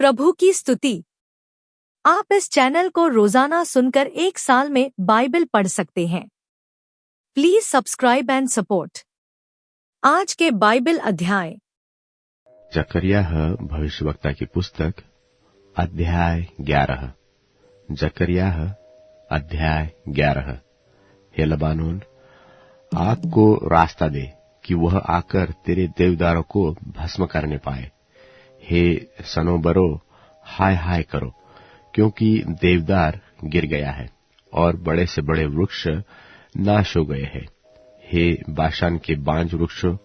प्रभु की स्तुति। आप इस चैनल को रोजाना सुनकर 1 साल में बाइबल पढ़ सकते हैं। Please subscribe and support. आज के बाइबल अध्याय। जकरिया भविष्यवक्ता की पुस्तक अध्याय 11। जकरिया अध्याय 11। हे लबानोन, आग को रास्ता दे कि वह आकर तेरे देवदारों को भस्म करने पाए। हे सनोबरो, हाय हाय करो, क्योंकि देवदार गिर गया है और बड़े से बड़े वृक्ष नाश हो गए हैं। हे बाशान के बांज वृक्षों,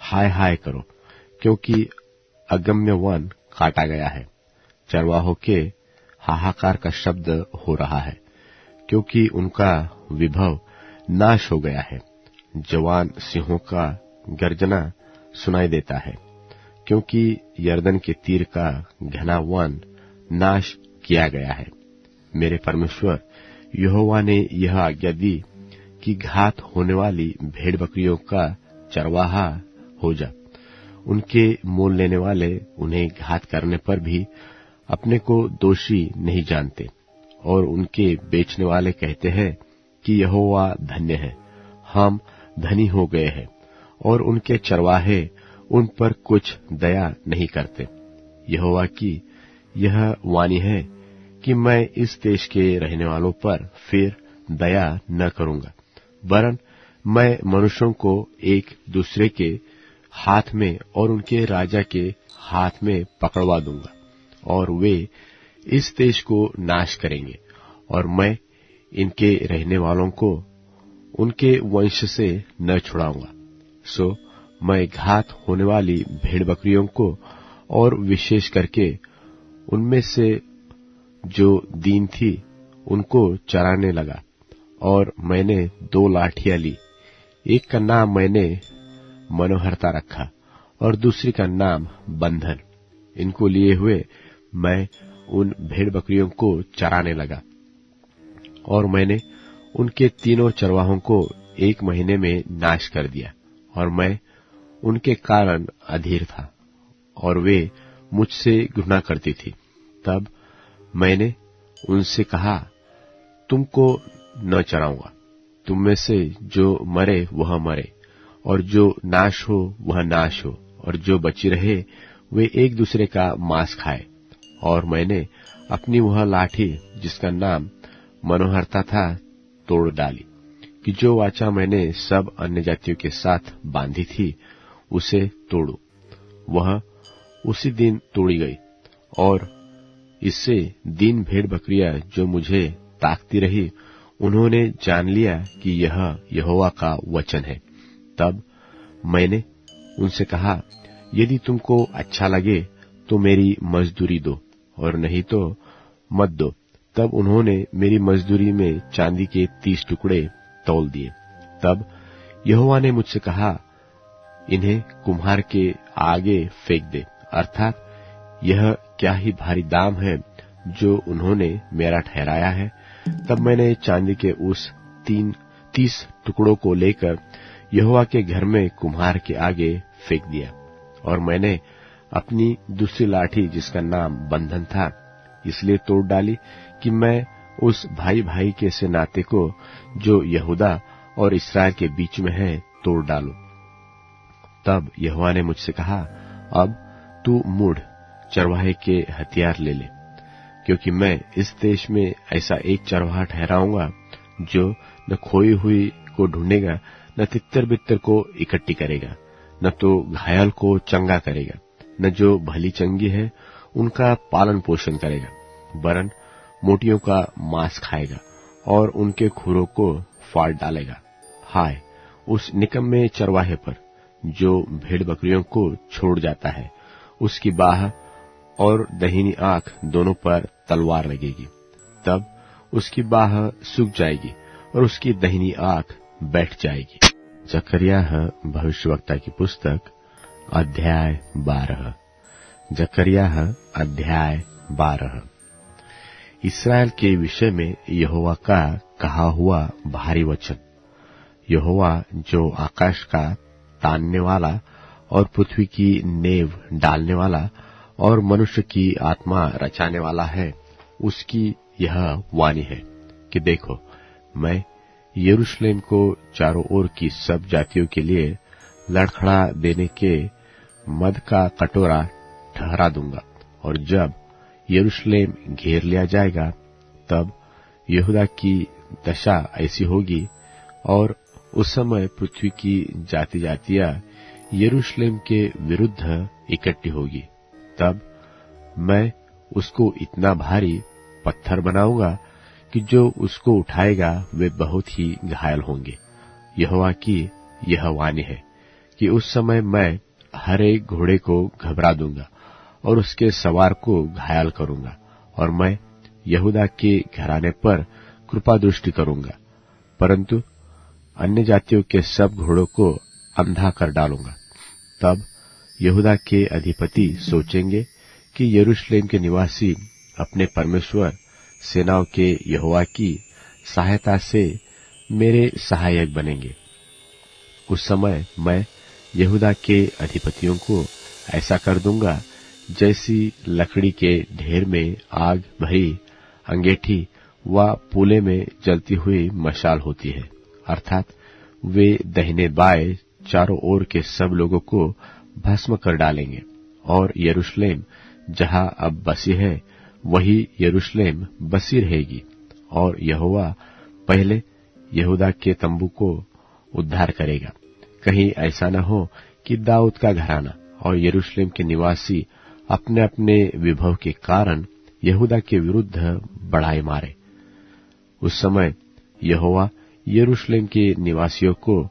हाय हाय करो, क्योंकि अगम्य वन काटा गया है। चरवाहों के हाहाकार का शब्द हो रहा है, क्योंकि उनका विभव नाश हो गया है। जवान सिंहों का गर्जना सुनाई देता है, क्योंकि यरदन के तीर का घना वन नाश किया गया है। मेरे परमेश्वर यहोवा ने यह आज्ञा दी कि घात होने वाली भेड़ बकरियों का चरवाहा हो जा। उनके मोल लेने वाले उन्हें घात करने पर भी अपने को दोषी नहीं जानते, और उनके बेचने वाले कहते हैं कि यहोवा धन्य है, हम धनी हो गए हैं। और उनके चरवाहे उन पर कुछ दया नहीं करते। यहोवा की यह वाणी है कि मैं इस देश के रहने वालों पर फिर दया न करूंगा, वरन मैं मनुष्यों को एक दूसरे के हाथ में और उनके राजा के हाथ में पकड़वा दूंगा, और वे इस देश को नाश करेंगे, और मैं इनके रहने वालों को उनके वंश से न छुड़ाऊंगा। सो मैं घात होने वाली भेड़ बकरियों को, और विशेष करके उनमें से जो दीन थी, उनको चराने लगा। और मैंने 2 लाठियां ली, एक का नाम मैंने मनोहरता रखा और दूसरी का नाम बंधन। इनको लिए हुए मैं उन भेड़ बकरियों को चराने लगा, और मैंने उनके तीनों चरवाहों को 1 महीने में नाश कर दिया। और मैं उनके कारण अधीर था, और वे मुझसे घृणा करती थी। तब मैंने उनसे कहा, तुमको न चराऊंगा। तुम में से जो मरे वह मरे, और जो नाश हो वह नाश हो, और जो बची रहे वे एक दूसरे का मांस खाए। और मैंने अपनी वह लाठी जिसका नाम मनोहरता था तोड़ डाली, कि जो वाचा मैंने सब अन्य जातियों के साथ बांधी थी उसे तोड़ू। वह उसी दिन तोड़ी गई, और इससे दीन भेड़ बकरियां जो मुझे ताकती रही, उन्होंने जान लिया कि यह यहोवा का वचन है। तब मैंने उनसे कहा, यदि तुमको अच्छा लगे तो मेरी मजदूरी दो, और नहीं तो मत दो। तब उन्होंने मेरी मजदूरी में चांदी के 30 टुकड़े तौल दिए। तब यहोवा ने मुझसे कहा, इन्हें कुम्हार के आगे फेंक दे, अर्थात यह क्या ही भारी दाम है जो उन्होंने मेरा ठहराया है। तब मैंने चांदी के उस 30 टुकड़ों को लेकर यहोवा के घर में कुम्हार के आगे फेंक दिया। और मैंने अपनी दूसरी लाठी जिसका नाम बंधन था इसलिए तोड़ डाली कि मैं उस भाई भाई के से नाते को जो यहूदा और इस्राएल के बीच में है तोड़ डालूं। तब यहोवा ने मुझसे कहा, अब तू मुड़ चरवाहे के हथियार ले ले, क्योंकि मैं इस देश में ऐसा एक चरवाहा ठहराऊंगा जो न खोई हुई को ढूंढेगा, न तितर बितर को इकट्ठी करेगा, न तो घायल को चंगा करेगा, न जो भली चंगी है उनका पालन पोषण करेगा, वरन मोटियों का मांस खाएगा और उनके खुरों को फाड़ डालेगा। हाय उस निकम्मे चरवाहे पर जो भेड़ बकरियों को छोड़ जाता है, उसकी बाह और दहिनी आंख दोनों पर तलवार लगेगी। तब उसकी बाह सूख जाएगी और उसकी दहिनी आंख बैठ जाएगी। जकरिया भविष्यवक्ता की पुस्तक अध्याय 12। जकरिया अध्याय 12। इस्राएल के विषय में यहोवा का कहा हुआ भारी वचन। यहोवा जो आकाश का तानने वाला और पृथ्वी की नेव डालने वाला और मनुष्य की आत्मा रचाने वाला है, उसकी यह वाणी है कि देखो, मैं यरूशलेम को चारों ओर की सब जातियों के लिए लड़खड़ा देने के मद का कटोरा ठहरा दूंगा, और जब यरूशलेम घेर लिया जाएगा तब यहूदा की दशा ऐसी होगी, और उस समय पृथ्वी की जाति जातियां यरूशलेम के विरुद्ध इकट्ठी होगी। तब मैं उसको इतना भारी पत्थर बनाऊंगा कि जो उसको उठाएगा वे बहुत ही घायल होंगे। यहोवा की यह वाणी है कि उस समय मैं हर एक घोड़े को घबरा दूंगा और उसके सवार को घायल करूंगा, और मैं यहूदा के घराने पर कृपा दृष्टि करूंगा, परंतु अन्य जातियों के सब घोड़ों को अंधा कर डालूंगा। तब यहूदा के अधिपति सोचेंगे कि यरूशलेम के निवासी अपने परमेश्वर सेनाओं के यहोवा की सहायता से मेरे सहायक बनेंगे। उस समय मैं यहूदा के अधिपतियों को ऐसा कर दूंगा जैसी लकड़ी के ढेर में आग भरी अंगीठी व पूले में जलती हुई मशाल होती है, अर्थात वे दाहिने बाएं चारों ओर के सब लोगों को भस्म कर डालेंगे। और यरूशलेम जहां अब बसी है वही यरूशलेम बसी रहेगी, और यहोवा पहले यहूदा के तंबू को उद्धार करेगा। कहीं ऐसा न हो कि दाऊद का घराना और यरूशलेम के निवासी अपने अपने विभव के कारण यहूदा के विरुद्ध बढ़ाई मारे। उस समय यहोवा यरूशलेम के निवासियों को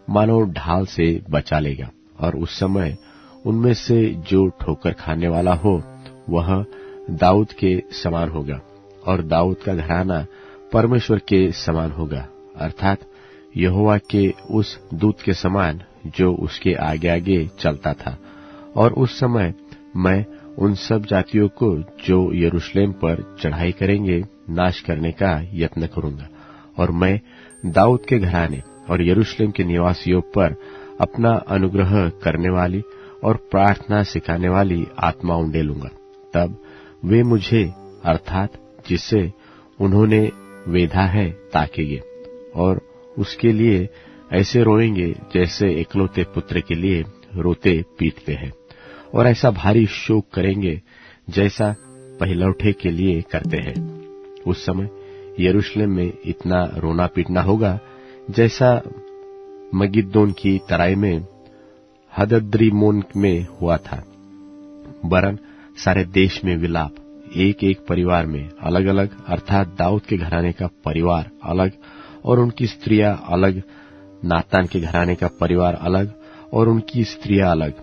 मानो ढाल से बचा लेगा, और उस समय उनमें से जो ठोकर खाने वाला हो वह दाऊद के समान होगा, और दाऊद का घराना परमेश्वर के समान होगा, अर्थात यहोवा के उस दूत के समान जो उसके आगे आगे चलता था। और उस समय मैं उन सब जातियों को जो यरूशलेम पर चढ़ाई करेंगे नाश करने का यत्न करूंगा, और मैं दाऊद के घराने और यरूशलेम के निवासियों पर अपना अनुग्रह करने वाली और प्रार्थना सिखाने वाली आत्मा उंडेलूंगा। तब वे मुझे अर्थात जिससे उन्होंने वेधा है ताकेंगे, और उसके लिए ऐसे रोएंगे जैसे एकलौते पुत्र के लिए रोते पीटते हैं, और ऐसा भारी शोक करेंगे जैसा पहिलौठे के लिए करते हैं। उस समय यरूशलेम में इतना रोना पीटना होगा जैसा मगिद्दोन की तराई में हदद्रिमोन में हुआ था। वरन सारे देश में विलाप, एक एक परिवार में अलग अलग, अर्थात दाऊद के घराने का परिवार अलग और उनकी स्त्रियां अलग, नातान के घराने का परिवार अलग और उनकी स्त्रियां अलग,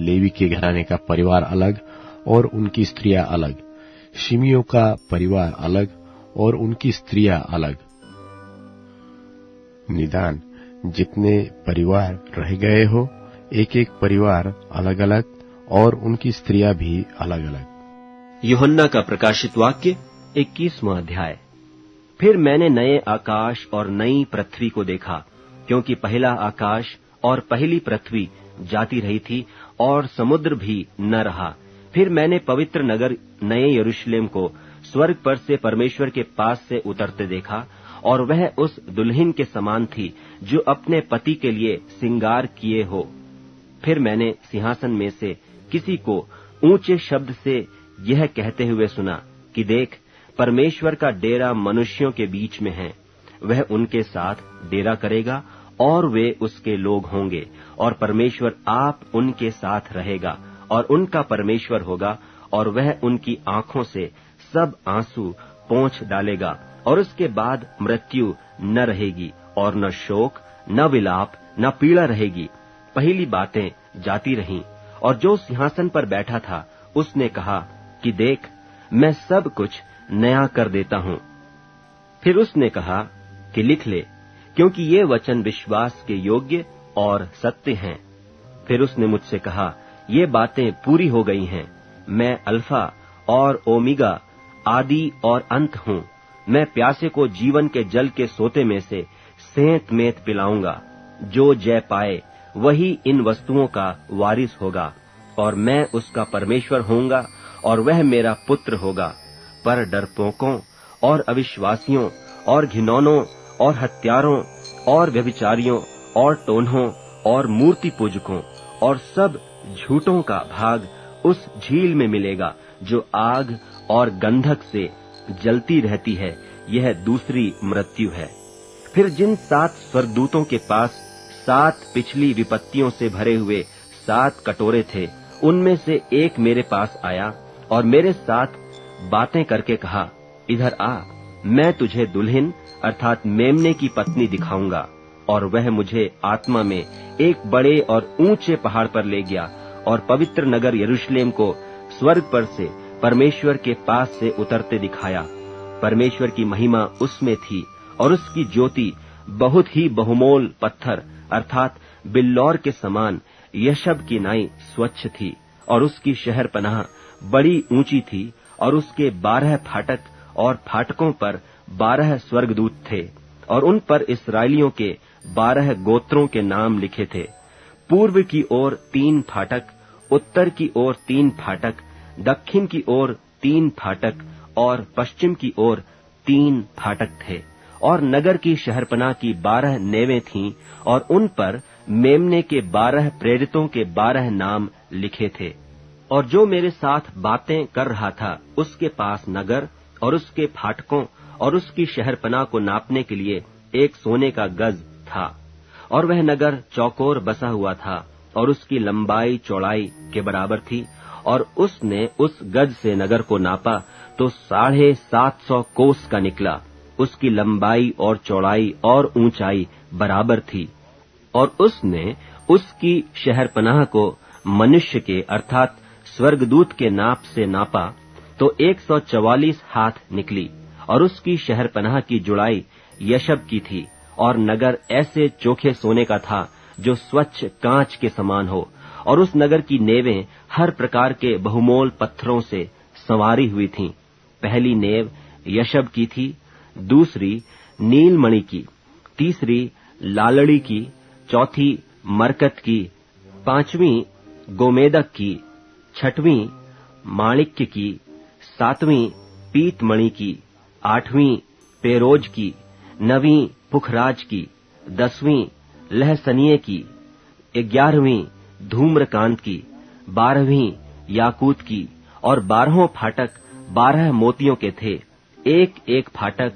लेवी के घराने का परिवार अलग और उनकी स्त्रियां अलग, शिमियों का परिवार अलग और उनकी स्त्रियां अलग। निदान जितने परिवार रह गए हो, एक एक परिवार अलग अलग और उनकी स्त्रियां भी अलग अलग। यूहन्ना का प्रकाशित वाक्य 21वां अध्याय। फिर मैंने नए आकाश और नई पृथ्वी को देखा, क्योंकि पहला आकाश और पहली पृथ्वी जाती रही थी और समुद्र भी न रहा। फिर मैंने पवित्र नगर नए यरूशलेम को स्वर्ग पर से परमेश्वर के पास से उतरते देखा, और वह उस दुल्हन के समान थी जो अपने पति के लिए श्रृंगार किए हो। फिर मैंने सिंहासन में से किसी को ऊंचे शब्द से यह कहते हुए सुना कि देख, परमेश्वर का डेरा मनुष्यों के बीच में है। वह उनके साथ डेरा करेगा और वे उसके लोग होंगे, और परमेश्वर आप उनके साथ रहेगा और उनका परमेश्वर होगा, और वह उनकी आंखों से सब आंसू पोंछ डालेगा, और उसके बाद मृत्यु न रहेगी और न शोक, न विलाप, न पीड़ा रहेगी। पहली बातें जाती रहीं। और जो सिंहासन पर बैठा था उसने कहा कि देख, मैं सब कुछ नया कर देता हूँ। फिर उसने कहा कि लिख ले, क्योंकि ये वचन विश्वास के योग्य और सत्य हैं। फिर उसने मुझसे कहा, ये बातें पूरी हो गई हैं। मैं अल्फा और ओमेगा, आदि और अंत हूँ। मैं प्यासे को जीवन के जल के सोते में से सेंत मेंत पिलाऊंगा। जो जय पाए वही इन वस्तुओं का वारिस होगा, और मैं उसका परमेश्वर होऊंगा और वह मेरा पुत्र होगा। पर डरपोकों और अविश्वासियों और घिनौनों और हत्यारों और व्यभिचारियों और टोन्हों और मूर्ति पूजकों और सब झूठों का भाग उस झील में मिलेगा जो आग और गंधक से जलती रहती है। यह दूसरी मृत्यु है। फिर जिन 7 स्वर्गदूतों के पास 7 पिछली विपत्तियों से भरे हुए 7 कटोरे थे, उनमें से एक मेरे पास आया और मेरे साथ बातें करके कहा, इधर आ, मैं तुझे दुल्हन अर्थात मेमने की पत्नी दिखाऊंगा। और वह मुझे आत्मा में एक बड़े और ऊंचे पहाड़ पर ले गया और पवित्र नगर यरूशलेम को स्वर्ग पर से परमेश्वर के पास से उतरते दिखाया। परमेश्वर की महिमा उसमें थी और उसकी ज्योति बहुत ही बहुमोल पत्थर अर्थात बिल्लौर के समान यशब की नाई स्वच्छ थी। और उसकी शहरपनाह बड़ी ऊंची थी और उसके 12 फाटक और फाटकों पर 12 स्वर्गदूत थे और उन पर इस्राएलियों के 12 गोत्रों के नाम लिखे थे। पूर्व की ओर 3 फाटक, उत्तर की ओर 3 फाटक, दक्षिण की ओर 3 फाटक और पश्चिम की ओर 3 फाटक थे। और नगर की शहरपनाह की 12 नेवें थीं और उन पर मेमने के 12 प्रेरितों के 12 नाम लिखे थे। और जो मेरे साथ बातें कर रहा था, उसके पास नगर और उसके फाटकों और उसकी शहरपनाह को नापने के लिए एक सोने का गज था। और वह नगर चौकोर बसा हुआ था और उसकी लंबाई चौड़ाई के बराबर थी। और उसने उस गज से नगर को नापा तो 750 कोस का निकला। उसकी लंबाई और चौड़ाई और ऊंचाई बराबर थी। और उसने उसकी शहरपनाह को मनुष्य के अर्थात स्वर्गदूत के नाप से नापा तो 144 हाथ निकली। और उसकी शहरपनाह की जुड़ाई यशब की थी। और नगर ऐसे चोखे सोने का था जो स्वच्छ कांच के समान हो। और उस नगर की नेवें हर प्रकार के बहुमोल पत्थरों से संवारी हुई थीं। पहली नेव यशब की थी, दूसरी नीलमणि की, तीसरी लालड़ी की, चौथी मरकत की, 5वीं गोमेदक की, 6वीं माणिक्य की, 7वीं पीतमणि की, 8वीं पेरोज की, 9वीं पुखराज की, 10वीं लहसनिये की, 11वीं धूम्रकांत की, 12वीं याकूत की। और 12 फाटक 12 मोतियों के थे। एक एक फाटक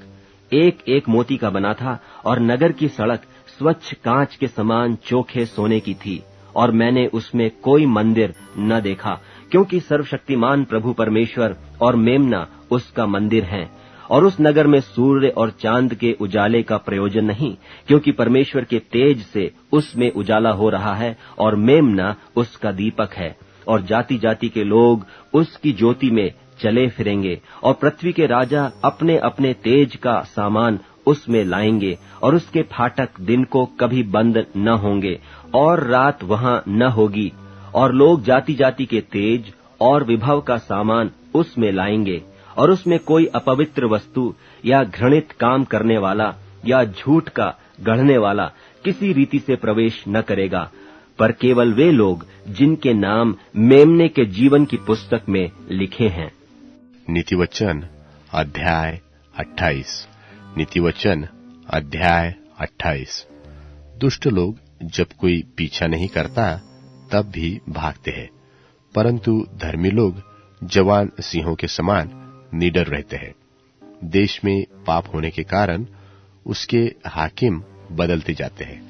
एक एक मोती का बना था। और नगर की सड़क स्वच्छ कांच के समान चोखे सोने की थी। और मैंने उसमें कोई मंदिर न देखा, क्योंकि सर्वशक्तिमान प्रभु परमेश्वर और मेमना उसका मंदिर हैं। और उस नगर में सूर्य और चांद के उजाले का प्रयोजन नहीं, क्योंकि परमेश्वर के तेज से उसमें उजाला हो रहा है और मेमना उसका दीपक है। और जाति जाति के लोग उसकी ज्योति में चले फिरेंगे। और पृथ्वी के राजा अपने अपने तेज का सामान उसमें लाएंगे। और उसके फाटक दिन को कभी बंद न होंगे और रात वहां न होगी। और लोग जाति जाति के तेज और विभव का सामान उसमें लाएंगे। और उसमें कोई अपवित्र वस्तु या घृणित काम करने वाला या झूठ का गढ़ने वाला किसी रीति से प्रवेश न करेगा, पर केवल वे लोग जिनके नाम मेमने के जीवन की पुस्तक में लिखे हैं। नीतिवचन अध्याय 28। नीतिवचन अध्याय 28। दुष्ट लोग जब कोई पीछा नहीं करता तब भी भागते हैं, परंतु धर्मी लोग जवान सिंहों के समान निडर रहते हैं। देश में पाप होने के कारण उसके हाकिम बदलते जाते हैं,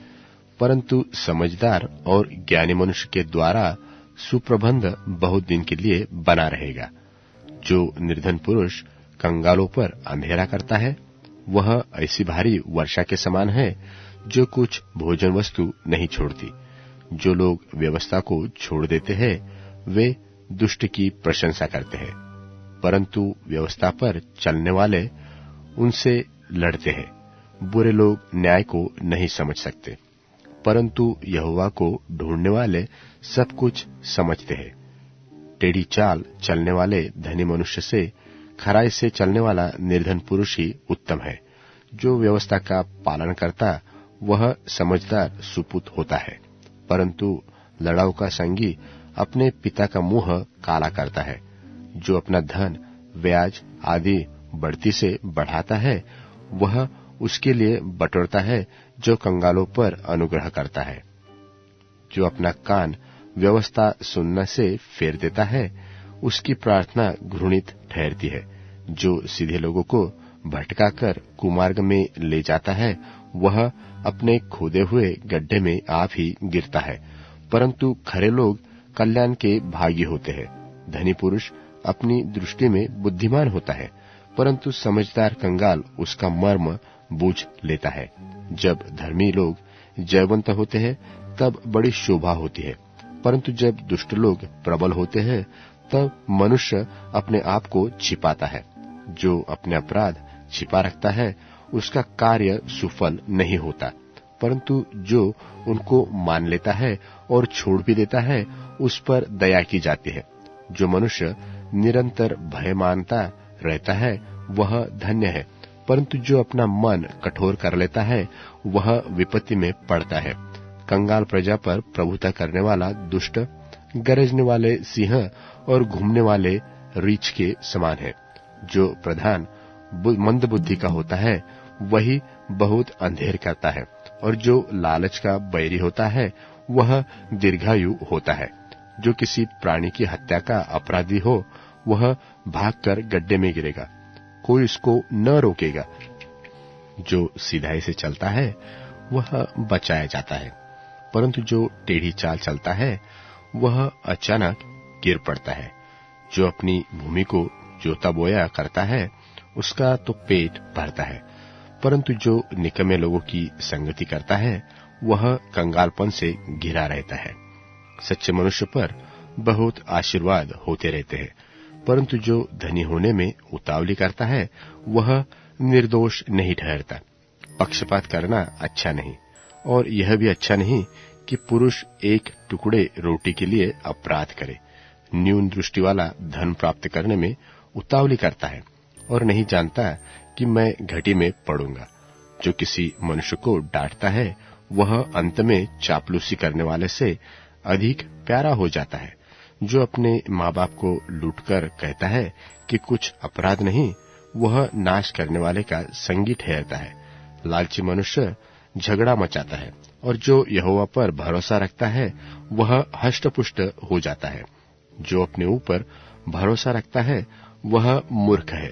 परंतु समझदार और ज्ञानी मनुष्य के द्वारा सुप्रबंध बहुत दिन के लिए बना रहेगा। जो निर्धन पुरुष कंगालों पर अंधेरा करता है, वह ऐसी भारी वर्षा के समान है जो कुछ भोजन वस्तु नहीं छोड़ती। जो लोग व्यवस्था को छोड़ देते हैं वे दुष्ट की प्रशंसा करते हैं, परंतु व्यवस्था पर चलने वाले उनसे लड़ते हैं। बुरे लोग न्याय को नहीं समझ सकते, परंतु यहोवा को ढूंढने वाले सब कुछ समझते हैं। टेढ़ी चाल चलने वाले धनी मनुष्य से खराई से चलने वाला निर्धन पुरुष ही उत्तम है। जो व्यवस्था का पालन करता वह समझदार सुपुत होता है, परंतु लड़ाऊ का संगी अपने पिता का मुंह काला करता है। जो अपना धन ब्याज आदि बढ़ती से बढ़ाता है, वह उसके लिए बटोरता है जो कंगालों पर अनुग्रह करता है। जो अपना कान व्यवस्था सुनने से फेर देता है, उसकी प्रार्थना घृणित ठहरती है। जो सीधे लोगों को भटकाकर कुमार्ग में ले जाता है, वह अपने खोदे हुए गड्ढे में आप ही गिरता है। परंतु खरे लोग कल्याण के भागी होते हैं। धनी पुरुष अपनी दृष्टि में बुद्धिमान होता है, परंतु समझदार कंगाल उसका मर्म बूझ लेता है। जब धर्मी लोग जयवंत होते हैं, तब बड़ी शोभा होती है, परंतु जब दुष्ट लोग प्रबल होते हैं, तब मनुष्य अपने आप को छिपाता है। जो अपने अपराध छिपा रखता है, उसका कार्य सुफल नहीं होता, परंतु जो उनको मान लेता है और छोड़ भी देता है, उस पर दया की जाती है। जो मनुष्य निरंतर भय मानता रहता है, वह धन्य है, परंतु जो अपना मन कठोर कर लेता है, वह विपत्ति में पड़ता है। कंगाल प्रजा पर प्रभुता करने वाला दुष्ट गरजने वाले सिंह और घूमने वाले रीछ के समान है। जो प्रधान मंद बुद्धि का होता है, वही बहुत अंधेर करता है, और जो लालच का बैरी होता है, वह दीर्घायु होता है। जो किसी प्राणी की हत्या का अपराधी हो, वह भागकर गड्ढे में गिरेगा, कोई उसको न रोकेगा। जो सीधाई से चलता है, वह बचाया जाता है, परंतु जो टेढ़ी चाल चलता है, वह अचानक गिर पड़ता है। जो अपनी भूमि को जोता बोया करता है, उसका तो पेट भरता है, परंतु जो निकम्मे लोगों की संगति करता है, वह कंगालपन से घिरा रहता है। सच्चे मनुष्य पर बहुत आशीर्वाद होते रहते हैं, परंतु जो धनी होने में उतावली करता है, वह निर्दोष नहीं ठहरता। पक्षपात करना अच्छा नहीं, और यह भी अच्छा नहीं कि पुरुष एक टुकड़े रोटी के लिए अपराध करे। न्यून दृष्टि वाला धन प्राप्त करने में उतावली करता है और नहीं जानता कि मैं घटी में पड़ूंगा। जो किसी मनुष्य को डांटता है, वह अंत में चापलूसी करने वाले से अधिक प्यारा हो जाता है। जो अपने माँ बाप को लूटकर कहता है कि कुछ अपराध नहीं, वह नाश करने वाले का संगी ठहरता है। लालची मनुष्य झगड़ा मचाता है, और जो यहोवा पर भरोसा रखता है, वह हष्टपुष्ट हो जाता है। जो अपने ऊपर भरोसा रखता है, वह मूर्ख है,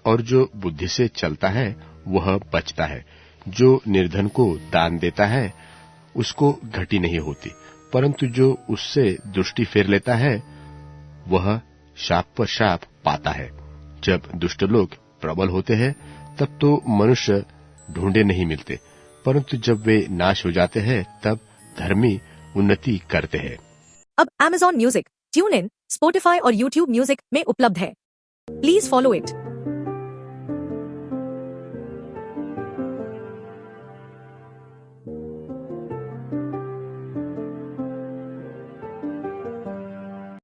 और जो बुद्धि से चलता है, वह बचता है। जो निर्धन को दान देता है, उसको घटी नहीं होती, परंतु जो उससे दृष्टि फेर लेता है, वह शाप पर शाप पाता है। जब दुष्ट लोग प्रबल होते हैं, तब तो मनुष्य ढूंढे नहीं मिलते, परंतु जब वे नाश हो जाते हैं, तब धर्मी उन्नति करते हैं। अब Amazon music, tune in, Spotify और YouTube म्यूजिक में उपलब्ध है। Please follow it.